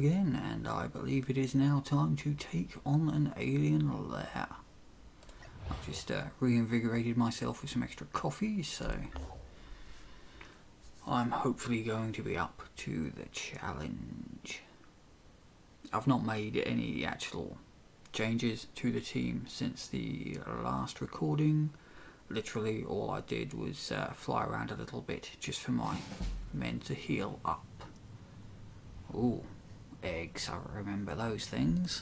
again, and I believe it is now time to take on an alien lair. I've just reinvigorated myself with some extra coffee, so I'm hopefully going to be up to the challenge. I've not made any actual changes to the team since the last recording. Literally all I did was fly around a little bit just for my men to heal up. Ooh, eggs, I remember those things.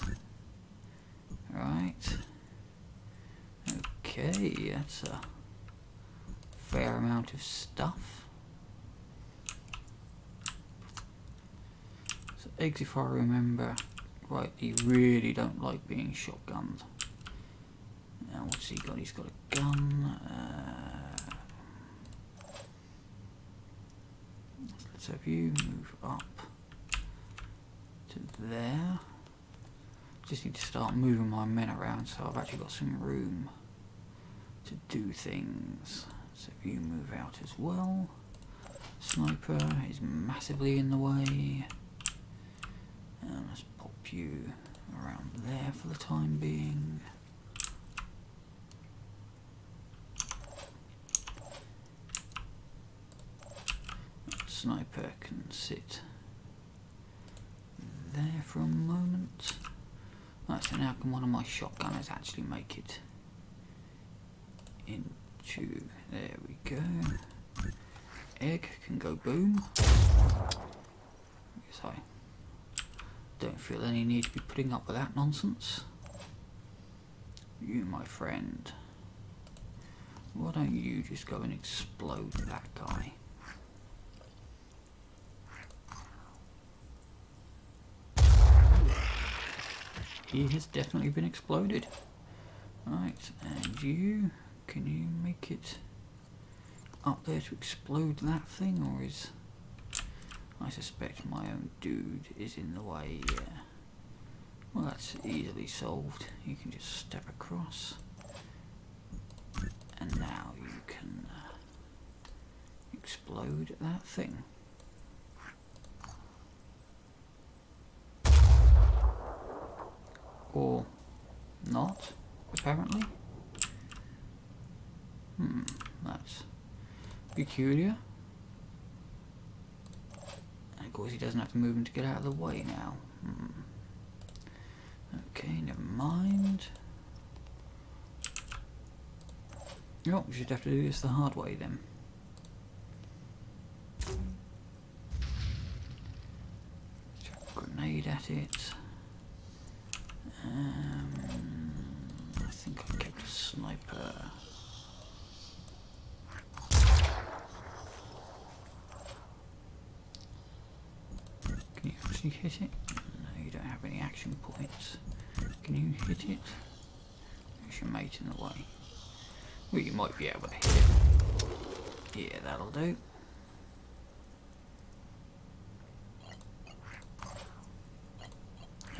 Right. Okay, that's a fair amount of stuff. So eggs, if I remember rightly, really don't like being shotgunned. Now what's he got? He's got a gun. Let's have you move up to there. Just need to start moving my men around so I've actually got some room to do things. So if you move out as well. Sniper is massively in the way. And let's pop you around there for the time being. Sniper can sit there for a moment. Right, so now can one of my shotgunners actually make it into, there we go. Egg can go boom. Because I don't feel any need to be putting up with that nonsense. You, my friend, why don't you just go and explode that guy? He has definitely been exploded. Right, and you, can you make it up there to explode that thing, or is... I suspect my own dude is in the way, yeah. Well, that's easily solved. You can just step across. And now you can explode that thing. Or not, apparently. That's peculiar. And of course he doesn't have to move him to get out of the way now. Okay, never mind. Oh, we should have to do this the hard way then. Chuck a grenade at it. I think I kept a sniper. Can you actually hit it? No, you don't have any action points. Can you hit it? There's your mate in the way. Well, you might be able to hit it. Yeah, that'll do.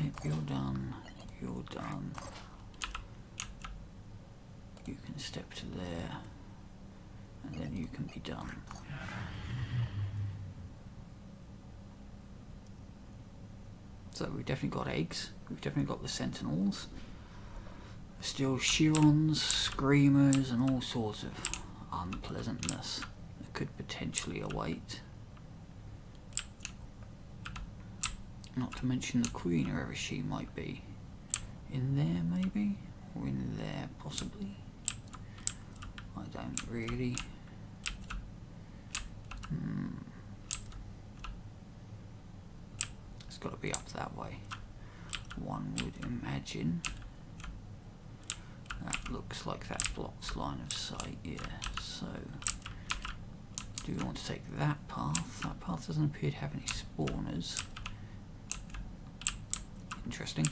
Yep, you're done. You're done. You can step to there, and then you can be done. So we've definitely got eggs, we've definitely got the sentinels. There's still Chirons, screamers, and all sorts of unpleasantness that could potentially await. Not to mention the queen, wherever she might be. In there maybe? Or in there possibly? I don't really. It's got to be up that way. One would imagine. That looks like that blocks line of sight, yeah. So, do we want to take that path? That path doesn't appear to have any spawners. Interesting.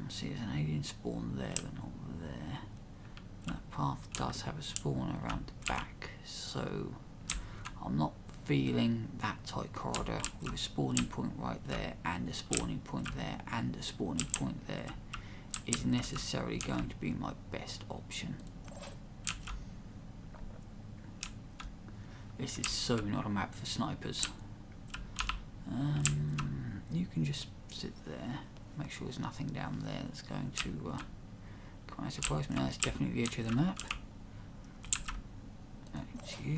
See, there's an alien spawn there, but not there. That path does have a spawner around the back, so I'm not feeling that tight corridor with a spawning point right there, and a spawning point there, and a spawning point there is necessarily going to be my best option. This is so not a map for snipers. You can just sit there. Make sure there's nothing down there that's going to come as a surprise me. Now that's definitely the edge of the map. That's you.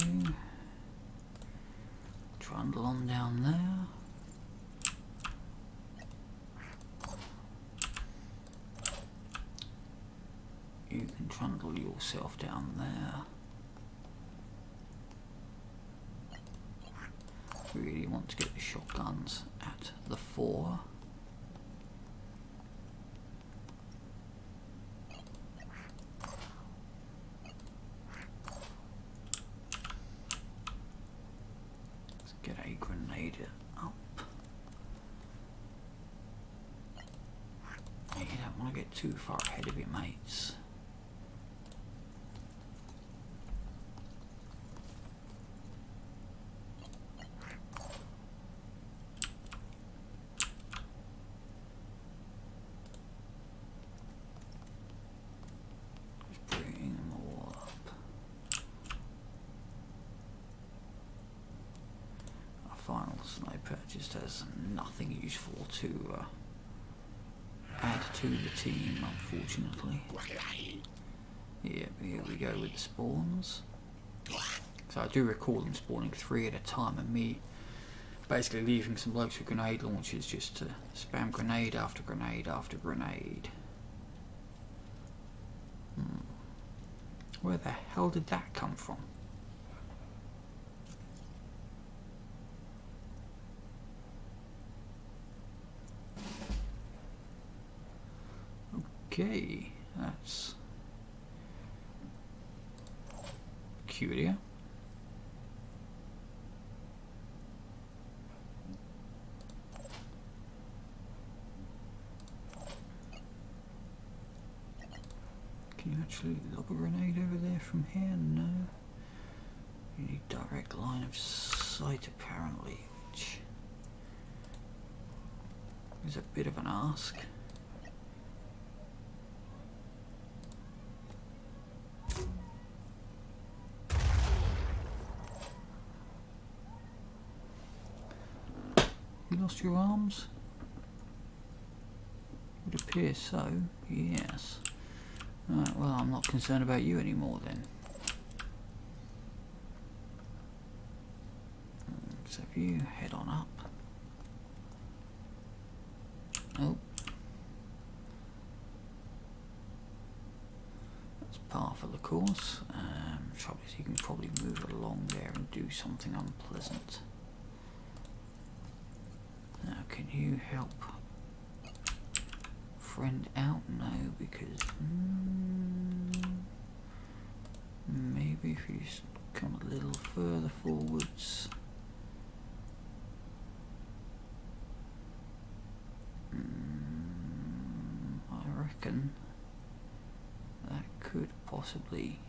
Trundle on down there. You can trundle yourself down there. Really want to get the shotguns at the 4. Let's get a grenade up. You don't want to get too far ahead of your mates. Final sniper just has nothing useful to add to the team, unfortunately. Yeah, here we go with the spawns. So I do recall them spawning 3 at a time, and me basically leaving some blokes with grenade launchers just to spam grenade after grenade after grenade. Where the hell did that come from? Okay, that's curious. Can you actually lob a grenade over there from here? No. You need direct line of sight apparently, which is a bit of an ask. You lost your arms? Would appear so, yes. Right, well, I'm not concerned about you anymore then. So if you head on up. Oh. That's par for the course. Trouble is you can probably move along there and do something unpleasant. Now, can you help friend out? No, because maybe if you just come a little further forwards. I reckon that could possibly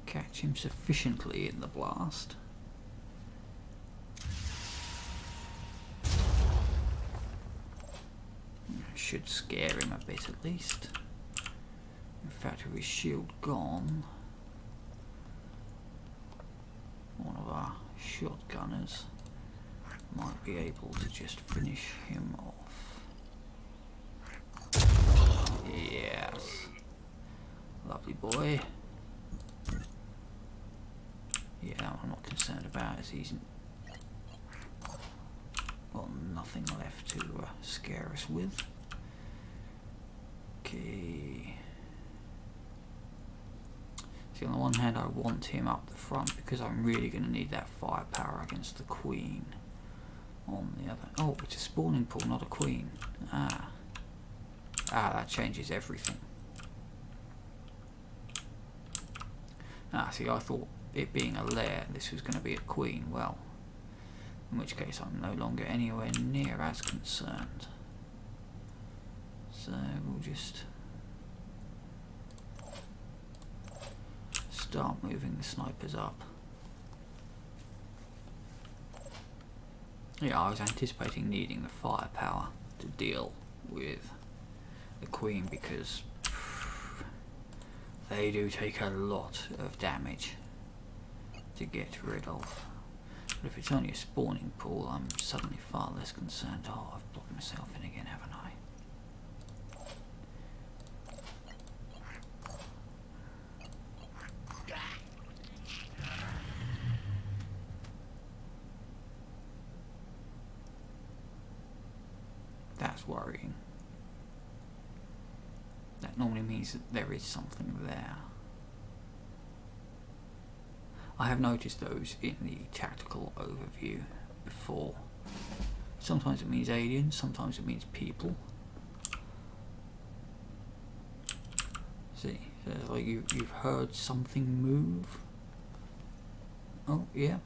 catch him sufficiently in the blast. Should scare him a bit at least. In fact, with his shield gone, one of our shotgunners might be able to just finish him off. Yes. Lovely boy. Yeah, I'm not concerned about as he's got nothing left to scare us with. Okay. See, on the one hand I want him up the front because I'm really going to need that firepower against the queen. On the other... Oh, it's a spawning pool, not a queen. Ah, that changes everything. See, I thought it being a lair, this was going to be a queen. Well, in which case I'm no longer anywhere near as concerned. So we'll just start moving the snipers up. Yeah, I was anticipating needing the firepower to deal with the queen because they do take a lot of damage to get rid of. But if it's only a spawning pool, I'm suddenly far less concerned. Oh, I've blocked myself in again, haven't I? That's worrying. That normally means that there is something there. I have noticed those in the tactical overview before. Sometimes it means aliens, sometimes it means people. See, so it's like you've heard something move. Oh, yeah.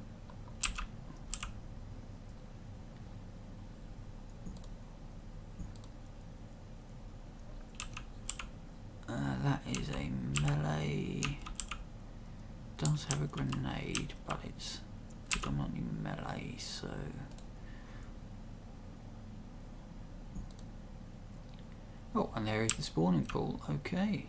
That is a melee. Does have a grenade, but it's predominantly melee, so oh, and there is the spawning pool. Okay.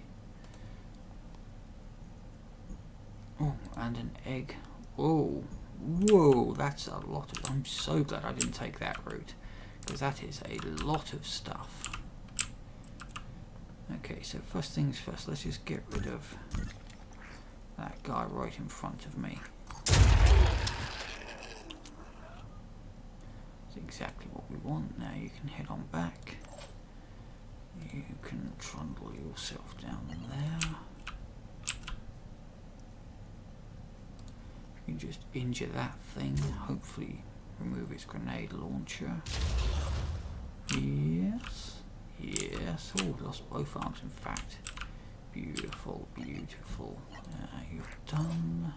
Oh, and an egg. Whoa, whoa, that's a lot of. I'm so glad I didn't take that route, because that is a lot of stuff. Okay, so first things first, let's just get rid of that guy right in front of me. That's exactly what we want. Now you can head on back. You can trundle yourself down there. You can just injure that thing, hopefully remove its grenade launcher. Yes. Yes, oh, lost both arms in fact. Beautiful, beautiful. You're done.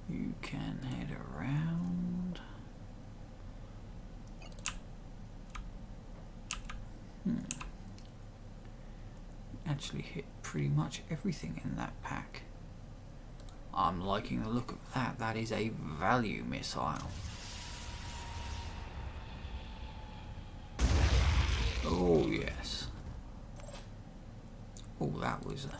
You can head around. Actually hit pretty much everything in that pack. I'm liking the look of that. That is a value missile. Oh yes. Oh, that was a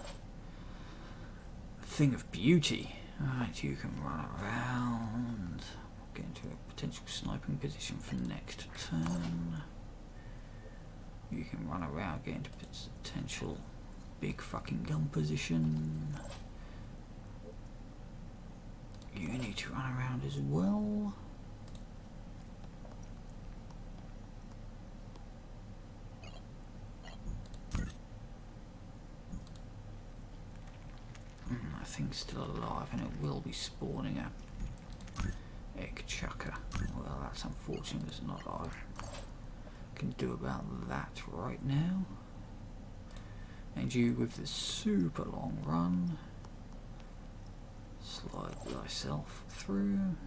thing of beauty. Alright, you can run around. Get into a potential sniping position for next turn. You can run around, get into potential big fucking gun position. You need to run around as well. That thing's still alive and it will be spawning a egg chucker. Well, that's unfortunate, there's not a lot I can do about that right now. And you with the super long run. Slide thyself through,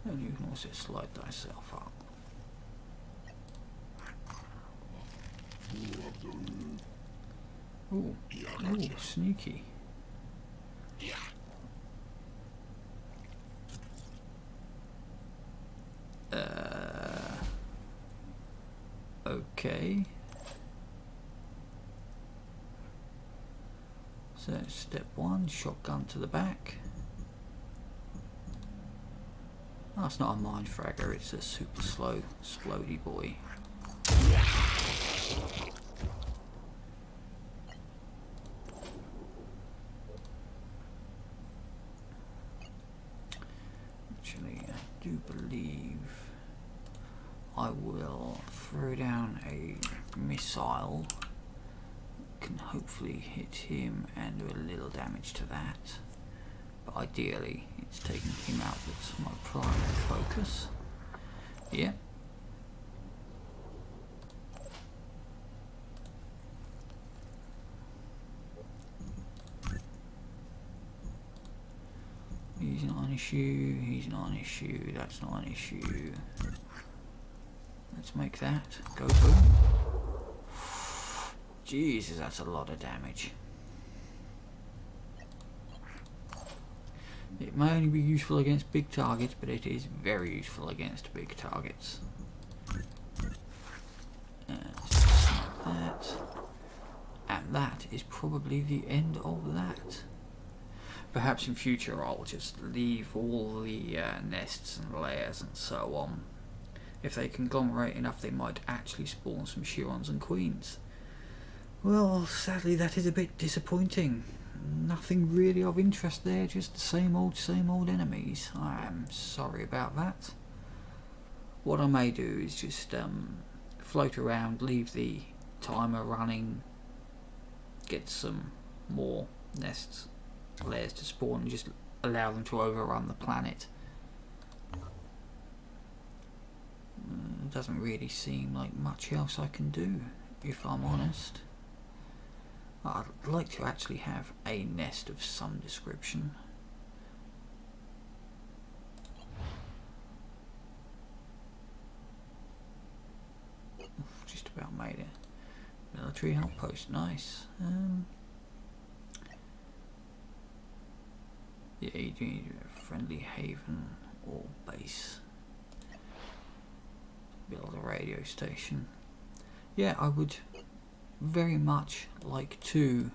and you can also slide thyself up. Ooh, ooh, sneaky. Okay. So step one, shotgun to the back. Oh, it's not a mind fragger, it's a super slow, splody boy. Actually, I do believe I will throw down a missile. Can hopefully hit him and do a little damage to that, but ideally it's taking him out that's my primary focus. Yeah. He's not an issue, he's not an issue, that's not an issue. Let's make that go boom. Jesus, that's a lot of damage. It may only be useful against big targets, but it is very useful against big targets. And that. And And that is probably the end of that. Perhaps in future I'll just leave all the nests and lairs and so on. If they conglomerate enough, they might actually spawn some Chirons and Queens. Well, sadly that is a bit disappointing. Nothing really of interest there, just the same old enemies. I am sorry about that. What I may do is just float around, leave the timer running, get some more nests, lairs to spawn, and just allow them to overrun the planet. It doesn't really seem like much else I can do, if I'm honest. I'd like to actually have a nest of some description. Just about made it. Military outpost, nice. Yeah, you do need a friendly haven or base. Build a radio station. Yeah, I would very much like to.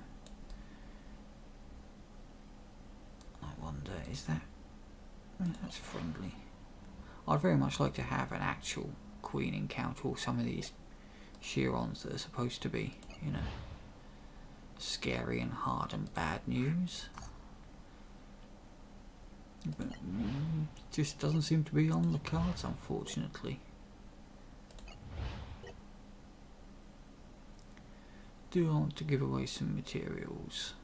I wonder, is that... that's friendly. I'd very much like to have an actual queen encounter, or some of these Chirons that are supposed to be, you know, scary and hard and bad news. But just doesn't seem to be on the cards, unfortunately. Do I want to give away some materials?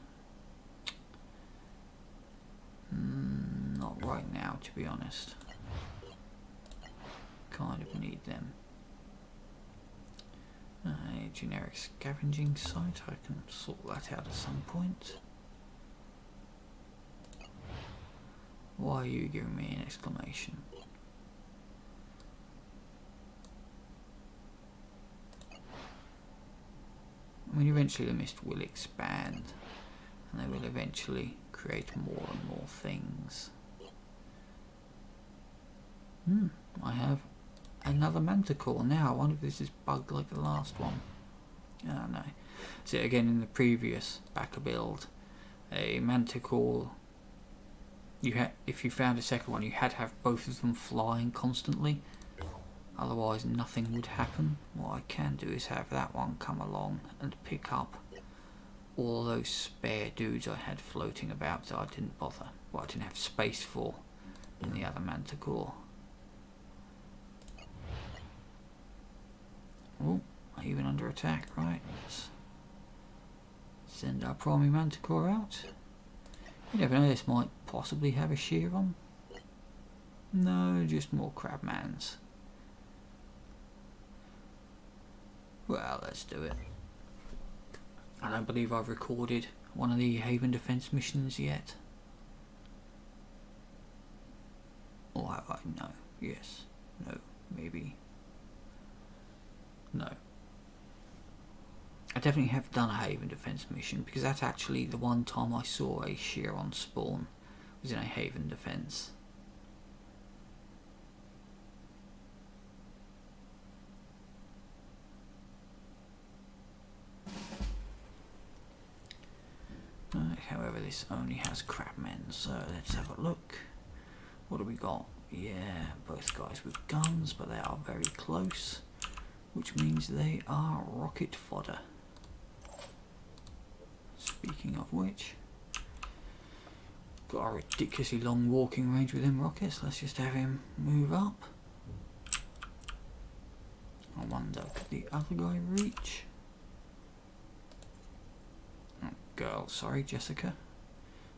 Not right now, to be honest. Kind of need them. A generic scavenging site, I can sort that out at some point. Why are you giving me an exclamation? I mean, eventually the mist will expand, and they will eventually create more and more things. I have another manticore now. I wonder if this is bugged like the last one. Oh no. So again, in the previous backer build, a manticore, if you found a second one, you had to have both of them flying constantly. Otherwise nothing would happen. What I can do is have that one come along and pick up all those spare dudes I had floating about that I didn't bother. Well, I didn't have space for in the other manticore. Oh, even under attack, right? Let's send our primary manticore out. You never know, this might possibly have a Chiron. No, just more crabmans. Well, let's do it. I don't believe I've recorded one of the Haven Defense missions yet. Or have I? No. Yes. No. Maybe. No. I definitely have done a Haven Defense mission, because that's actually the one time I saw a Chiron spawn was in a Haven Defense. However, this only has crabmen, so let's have a look. What do we got? Yeah, both guys with guns, but they are very close, which means they are rocket fodder. Speaking of which, got a ridiculously long walking range with them rockets. Let's just have him move up. I wonder, could the other guy reach? Girl, sorry Jessica,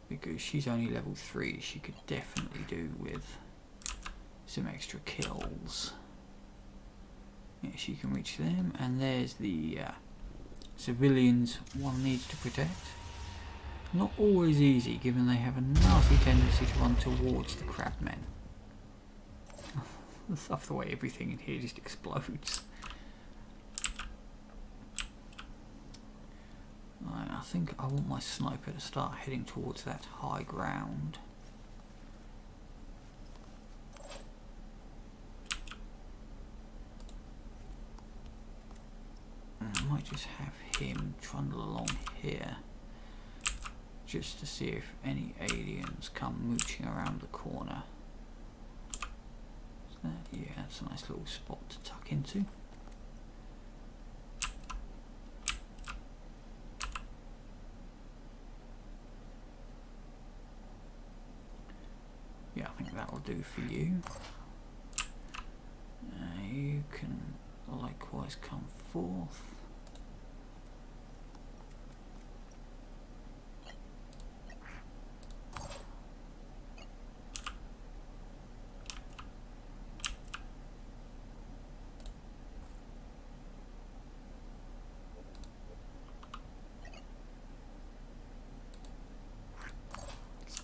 because she's only level 3, she could definitely do with some extra kills. Yeah, she can reach them, and there's the civilians one needs to protect. Not always easy, given they have a nasty tendency to run towards the crabmen. I love the way everything in here just explodes. I think I want my sniper to start heading towards that high ground. I might just have him trundle along here just to see if any aliens come mooching around the corner. Is that? Yeah, that's a nice little spot to tuck into. Yeah, I think that will do for you. You can likewise come forth.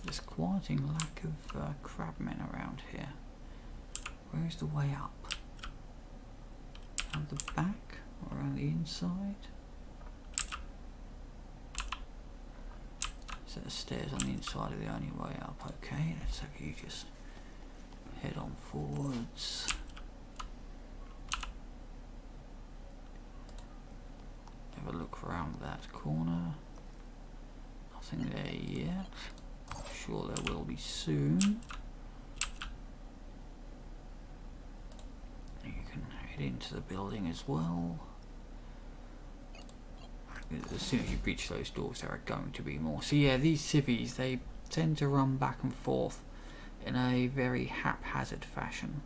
Disquieting lack of crabmen around here. Where's the way up? Around the back or around the inside? So the stairs on the inside are the only way up. Okay, let's have you just head on forwards. Have a look around that corner. Nothing there yet. Sure there will be soon. You can head into the building as well. As soon as you breach those doors there are going to be more. So yeah, these civvies, they tend to run back and forth in a very haphazard fashion.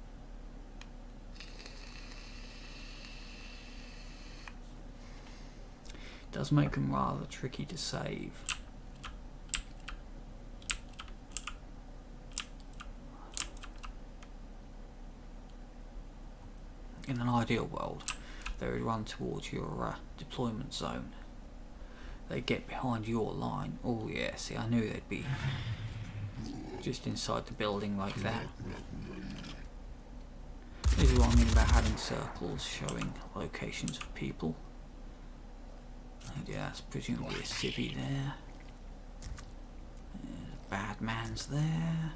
It does make them rather tricky to save. In an ideal world, they would run towards your deployment zone. They get behind your line. Oh yeah, see, I knew they'd be just inside the building like that. This is what I mean about having circles showing locations of people. And yeah, that's presumably a civvy there. There's a bad man's there.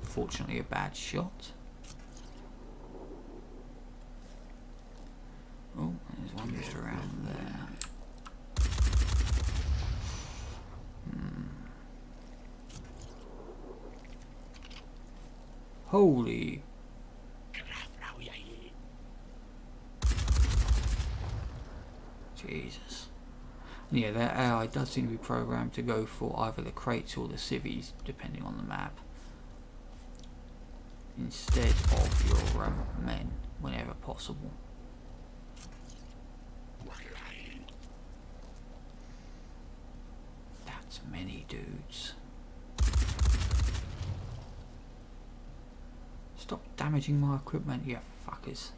Fortunately a bad shot. Oh, there's one just around there. Holy. Jesus. Yeah, their AI does seem to be programmed to go for either the crates or the civvies, depending on the map, instead of your men whenever possible. That's many dudes. Stop damaging my equipment, you fuckers.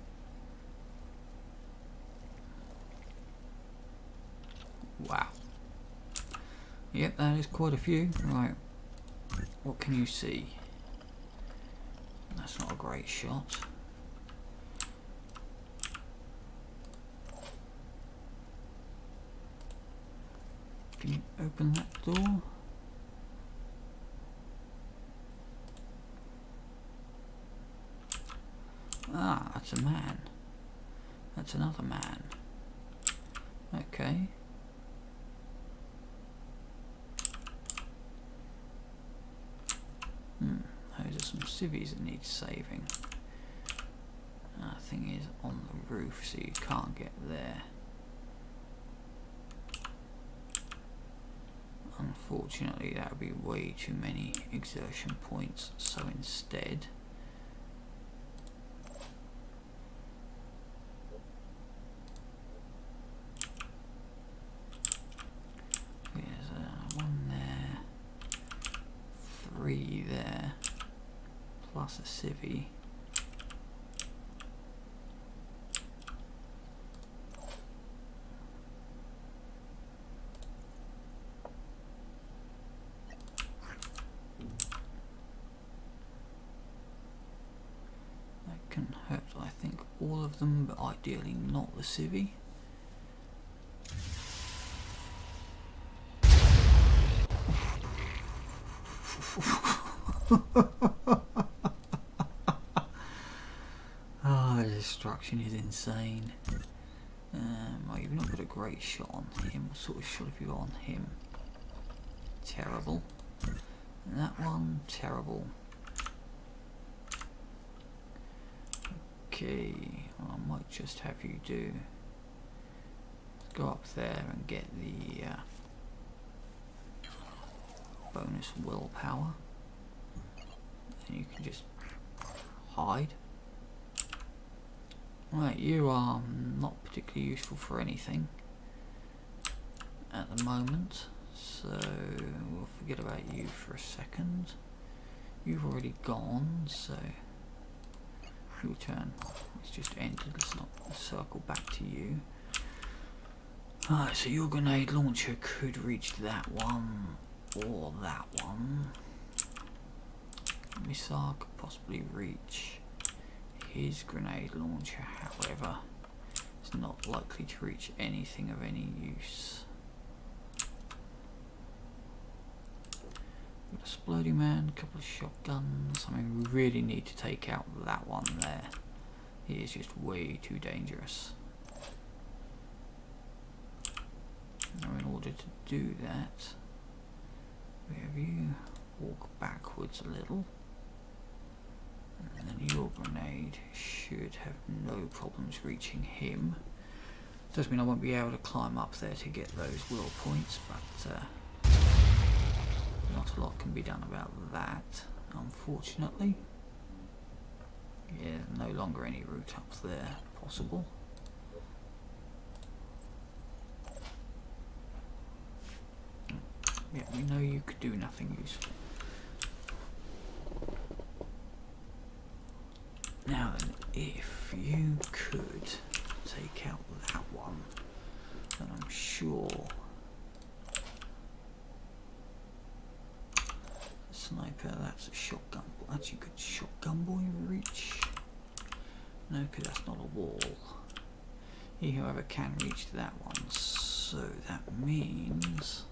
Wow. Yep, that is quite a few. Right. What can you see? That's not a great shot. Can you open that door? Ah, that's a man. That's another man. Okay. Those are some civvies that need saving. Thing is on the roof, so you can't get there. Unfortunately, that would be way too many exertion points, so instead there's one there, 3 there, plus a civvy. Can hurt, I think, all of them, but ideally not the civvy. destruction is insane. Right, you've not got a great shot on him. What sort of shot have you got on him? Terrible. And that one, terrible. Okay, well, I might just have you do. Go up there and get the bonus willpower. And you can just hide. Right, you are not particularly useful for anything at the moment, so we'll forget about you for a second. You've already gone, so your turn. It's just ended. Let's not circle back to you. Alright, so your grenade launcher could reach that one or that one. Missile could possibly reach his grenade launcher, however, it's not likely to reach anything of any use. Got a Splody Man, a couple of shotguns. I mean, we really need to take out that one there. He is just way too dangerous. Now, in order to do that, we have you walk backwards a little. And then your grenade should have no problems reaching him. Does mean I won't be able to climb up there to get those will points, but not a lot can be done about that, unfortunately. Yeah, no longer any route up there possible. Yeah, we know you could do nothing useful. Now then, if you could take out that one, then I'm sure sniper, that's a shotgun. Actually, could shotgun boy reach? No, because that's not a wall. He, however, can reach that one, so that means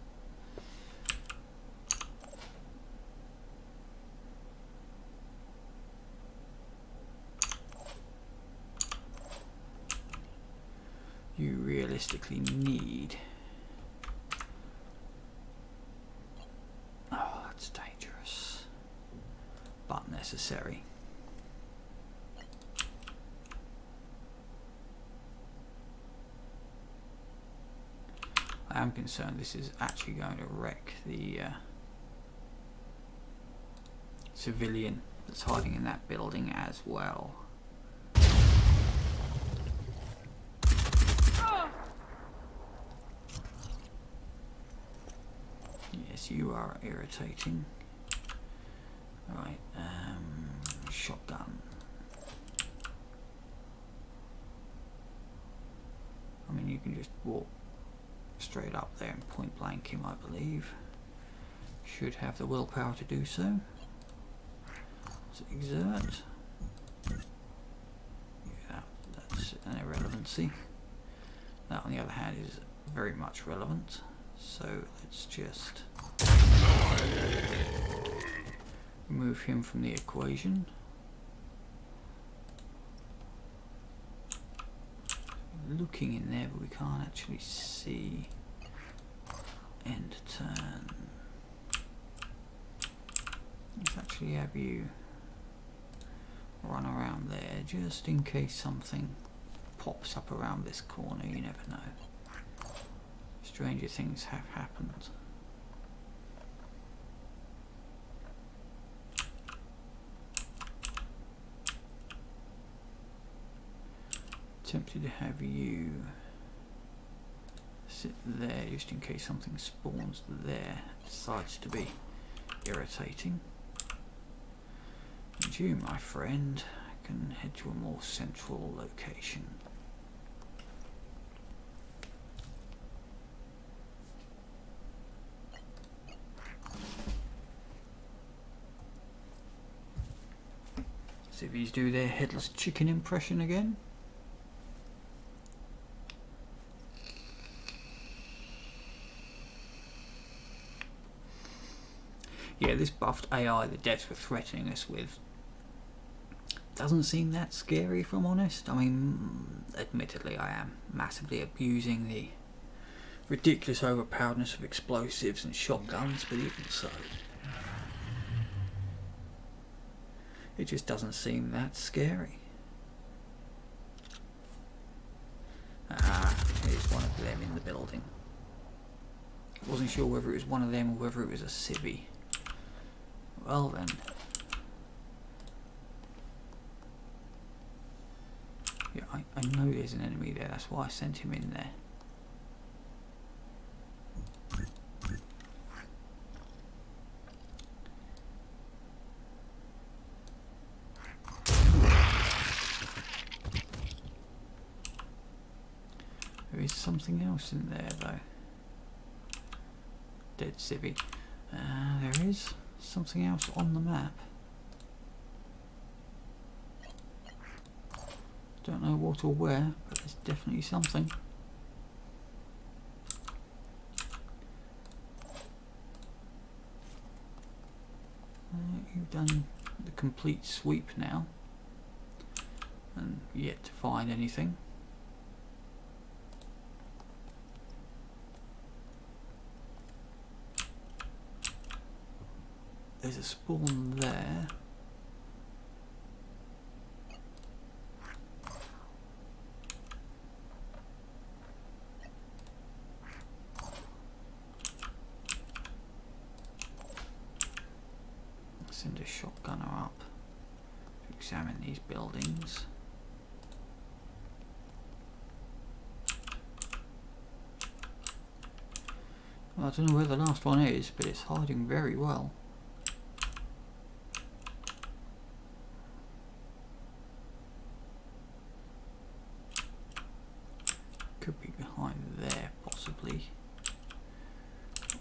you realistically need. Oh, that's dangerous, but necessary. I am concerned this is actually going to wreck the civilian that's hiding in that building as well. Yes, you are irritating. Right, shotgun. I mean, you can just walk straight up there and point blank him, I believe. Should have the willpower to do so. Let's exert. Yeah, that's an irrelevancy. That, on the other hand, is very much relevant. So let's just remove him from the equation. Looking in there, but we can't actually see. End turn. Let's actually have you run around there just in case something pops up around this corner. You never know. Stranger things have happened. Tempted to have you sit there just in case something spawns there, decides to be irritating. And you, my friend, can head to a more central location. Civvies do their headless chicken impression again. Yeah, this buffed AI the devs were threatening us with doesn't seem that scary, if I'm honest. I mean, admittedly, I am massively abusing the ridiculous overpoweredness of explosives and shotguns, but even so, it just doesn't seem that scary. Here's one of them in the building. I wasn't sure whether it was one of them or whether it was a civvy. Well then. Yeah, I know there's an enemy there, that's why I sent him in there. There is something else in there though. Dead civvy. There is something else on the map. Don't know what or where, but there's definitely something. You've done the complete sweep now, and yet to find anything. There's a spawn there. Send a shotgunner up to examine these buildings. Well, I don't know where the last one is, but it's hiding very well. Could be behind there, possibly.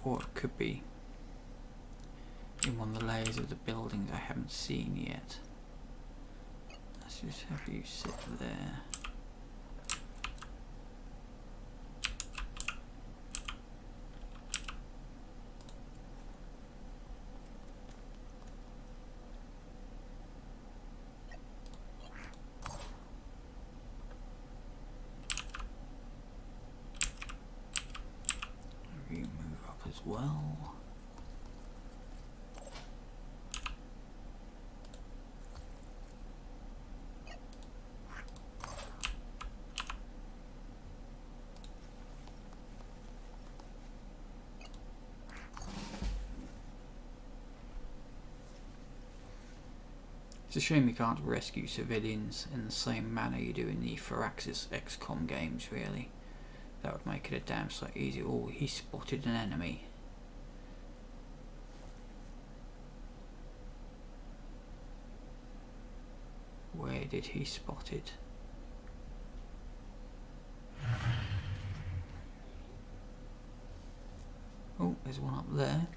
Or it could be in one of the layers of the buildings I haven't seen yet. Let's just have you sit there. You move up as well. It's a shame you can't rescue civilians in the same manner you do in the Firaxis XCOM games, really. That would make it a damn sight easier. Oh, he spotted an enemy. Where did he spot it? Oh, there's one up there.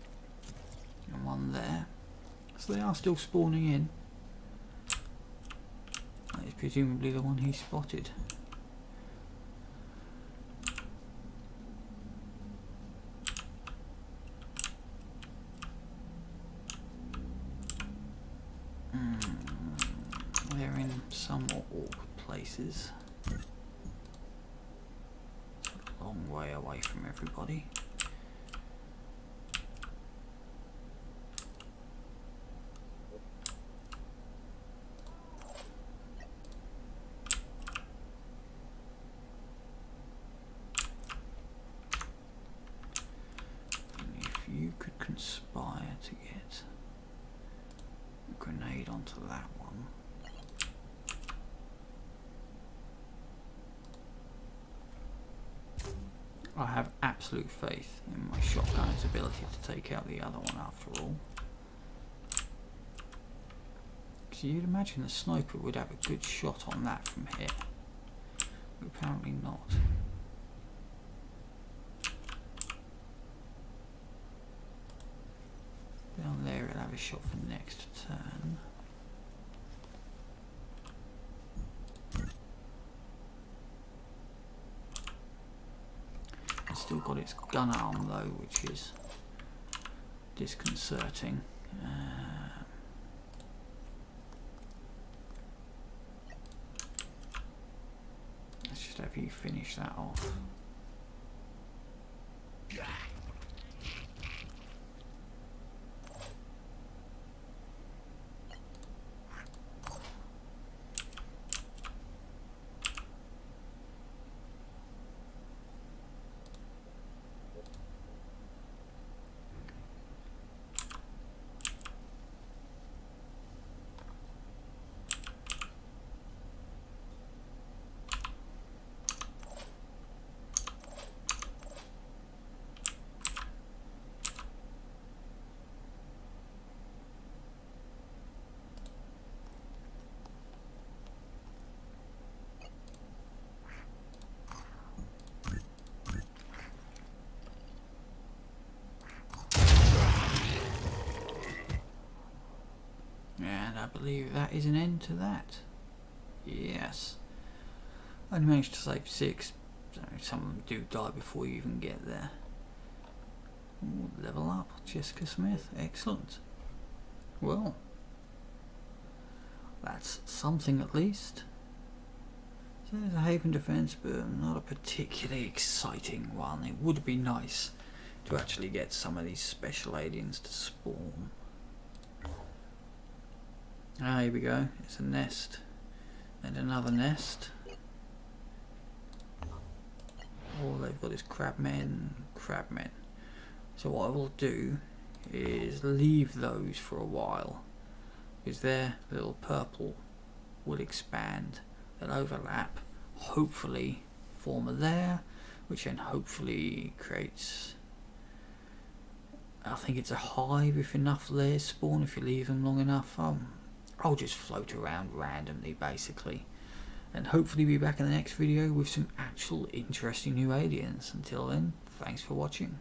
And one there. So they are still spawning in. That is presumably the one he spotted. They're in somewhat awkward places. A long way away from everybody. You could conspire to get a grenade onto that one. I have absolute faith in my shotgun's ability to take out the other one after all. So you'd imagine the sniper would have a good shot on that from here. But apparently not. Down there it'll have a shot for next turn. It's still got its gun arm though, which is disconcerting. have you finish that off. And I believe that is an end to that. Yes. I managed to save 6. So some of them do die before you even get there. Ooh, level up, Jessica Smith. Excellent. Well, that's something at least. So there's a Haven defense, but not a particularly exciting one. It would be nice to actually get some of these special aliens to spawn. Ah, here we go. It's a nest. And another nest. All they've got is crabmen. So what I will do is leave those for a while, because their little purple will expand. They'll overlap, hopefully form a lair, which then hopefully creates, I think it's a hive if enough lairs spawn, if you leave them long enough. I'll just float around randomly basically, and hopefully be back in the next video with some actual interesting new aliens. Until then, thanks for watching.